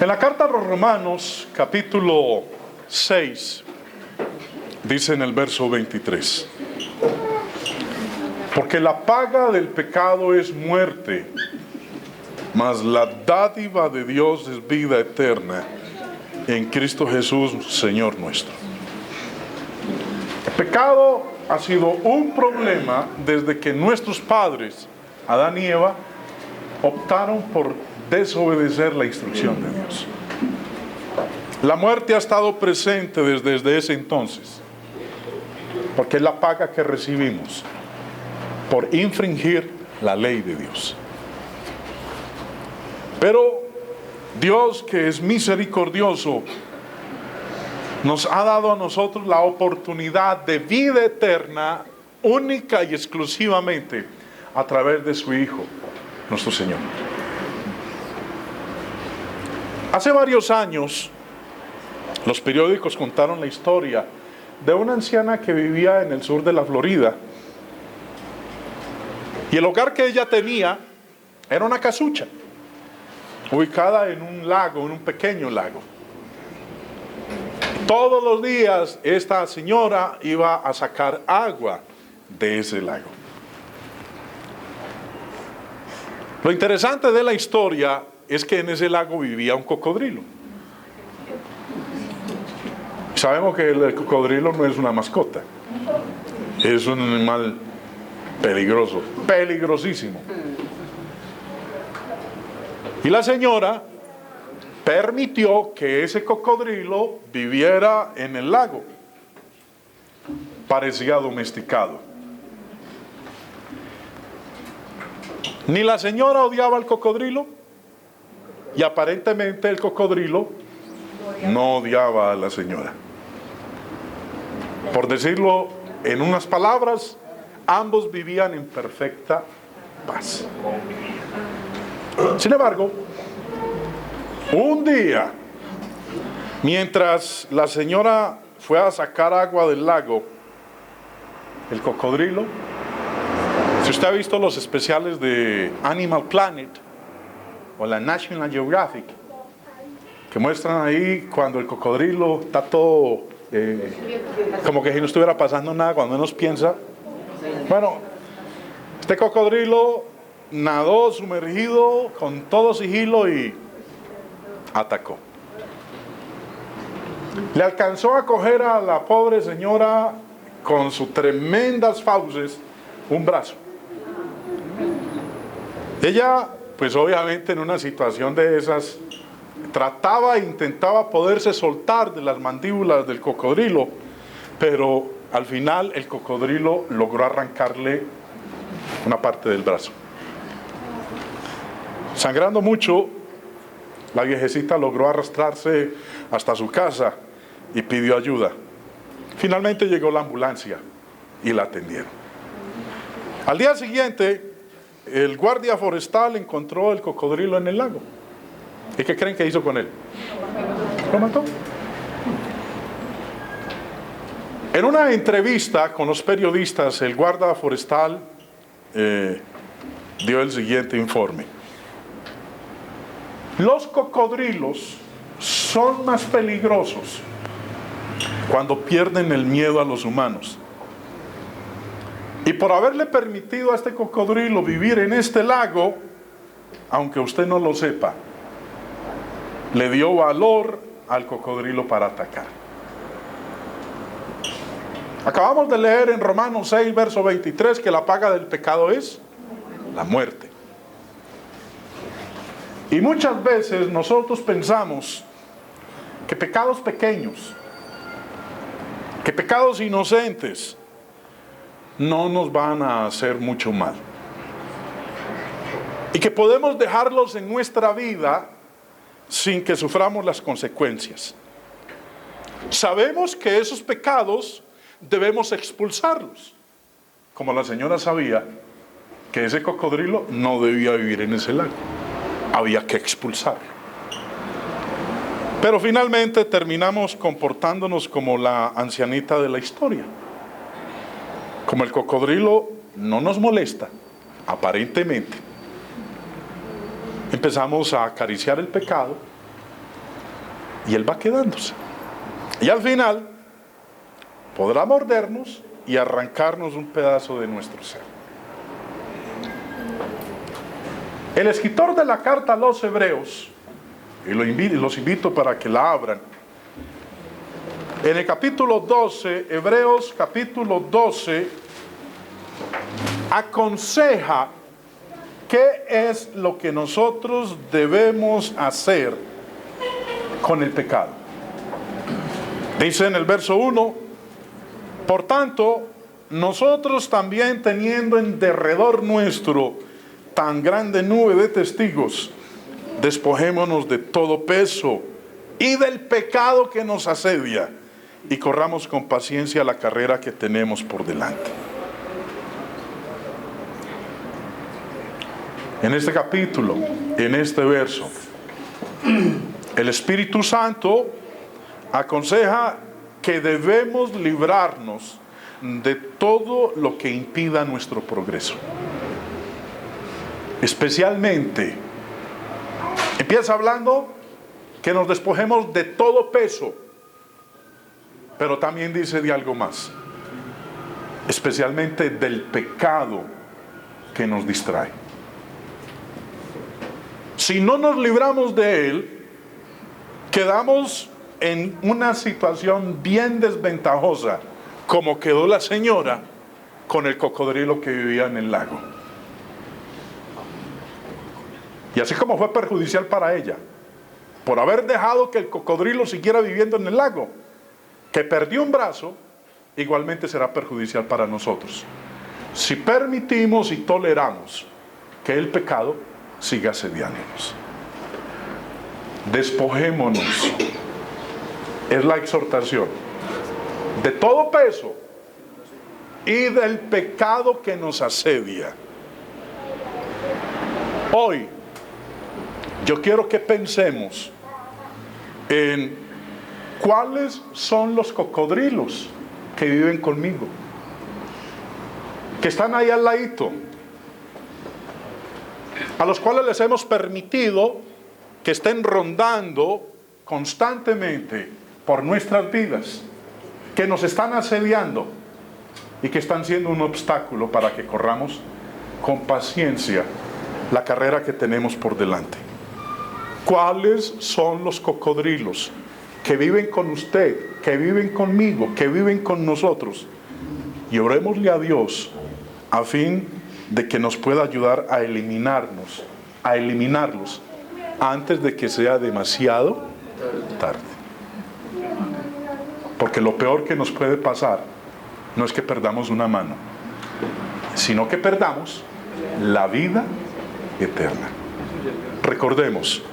En la carta a los Romanos, capítulo 6, dice en el verso 23: porque la paga del pecado es muerte, mas la dádiva de Dios es vida eterna en Cristo Jesús, Señor nuestro. El pecado ha sido un problema desde que nuestros padres, Adán y Eva, optaron por desobedecer la instrucción de Dios. La muerte ha estado presente desde ese entonces, porque es la paga que recibimos por infringir la ley de Dios. Pero Dios, que es misericordioso, nos ha dado a nosotros la oportunidad de vida eterna, única y exclusivamente a través de su Hijo, nuestro Señor. Hace varios años, los periódicos contaron la historia de una anciana que vivía en el sur de la Florida. Y el hogar que ella tenía era una casucha, ubicada en un lago, en un pequeño lago. Todos los días esta señora iba a sacar agua de ese lago. Lo interesante de la historia es que en ese lago vivía un cocodrilo. Sabemos que el cocodrilo no es una mascota, es un animal peligroso, peligrosísimo. Y la señora permitió que ese cocodrilo viviera en el lago. Parecía domesticado. Ni la señora odiaba al cocodrilo, y aparentemente el cocodrilo no odiaba a la señora. Por decirlo en unas palabras, ambos vivían en perfecta paz. Sin embargo, un día, mientras la señora fue a sacar agua del lago, el cocodrilo, si usted ha visto los especiales de Animal Planet o la National Geographic, que muestran ahí cuando el cocodrilo está todo como que si no estuviera pasando nada, cuando menos piensa. Bueno, este cocodrilo nadó sumergido con todo sigilo y atacó. Le alcanzó a coger a la pobre señora con sus tremendas fauces un brazo. Ella, pues obviamente en una situación de esas, intentaba poderse soltar de las mandíbulas del cocodrilo, pero al final el cocodrilo logró arrancarle una parte del brazo. Sangrando mucho, la viejecita logró arrastrarse hasta su casa y pidió ayuda. Finalmente llegó la ambulancia y la atendieron. Al día siguiente, el guardia forestal encontró el cocodrilo en el lago. ¿Y qué creen que hizo con él? Lo mató. En una entrevista con los periodistas, el guardia forestal dio el siguiente informe: los cocodrilos son más peligrosos cuando pierden el miedo a los humanos. Y por haberle permitido a este cocodrilo vivir en este lago, aunque usted no lo sepa, le dio valor al cocodrilo para atacar. Acabamos de leer en Romanos 6, verso 23, que la paga del pecado es la muerte. Y muchas veces nosotros pensamos que pecados pequeños, que pecados inocentes, no nos van a hacer mucho mal. Y que podemos dejarlos en nuestra vida sin que suframos las consecuencias. Sabemos que esos pecados debemos expulsarlos. Como la señora sabía que ese cocodrilo no debía vivir en ese lago. Había que expulsarlo. Pero finalmente terminamos comportándonos como la ancianita de la historia. Como el cocodrilo no nos molesta, aparentemente, empezamos a acariciar el pecado Y Él va quedándose. Y al final podrá mordernos y arrancarnos un pedazo de nuestro ser. El escritor de la carta a los Hebreos, y los invito para que la abran, en el capítulo 12, Hebreos capítulo 12, aconseja qué es lo que nosotros debemos hacer con el pecado. Dice en el verso 1, por tanto, nosotros también teniendo en derredor nuestro tan grande nube de testigos, despojémonos de todo peso y del pecado que nos asedia, y corramos con paciencia la carrera que tenemos por delante. En este capítulo, en este verso, el Espíritu Santo aconseja que debemos librarnos de todo lo que impida nuestro progreso. Especialmente, empieza hablando que nos despojemos de todo peso, pero también dice de algo más, especialmente del pecado que nos distrae. Si no nos libramos de él, quedamos en una situación bien desventajosa, como quedó la señora con el cocodrilo que vivía en el lago. Y así como fue perjudicial para ella, por haber dejado que el cocodrilo siguiera viviendo en el lago, que perdió un brazo, igualmente será perjudicial para nosotros, si permitimos y toleramos que el pecado siga asediándonos. Despojémonos, es la exhortación, de todo peso y del pecado que nos asedia. Hoy yo quiero que pensemos en cuáles son los cocodrilos que viven conmigo, que están ahí al ladito, a los cuales les hemos permitido que estén rondando constantemente por nuestras vidas, que nos están asediando y que están siendo un obstáculo para que corramos con paciencia la carrera que tenemos por delante. ¿Cuáles son los cocodrilos que viven con usted, que viven conmigo, que viven con nosotros? Y orémosle a Dios a fin de que nos pueda ayudar a eliminarlos antes de que sea demasiado tarde. Porque lo peor que nos puede pasar no es que perdamos una mano, sino que perdamos la vida eterna. Recordemos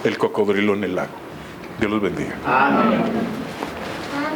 el cocodrilo en el lago. Dios los bendiga. Amén.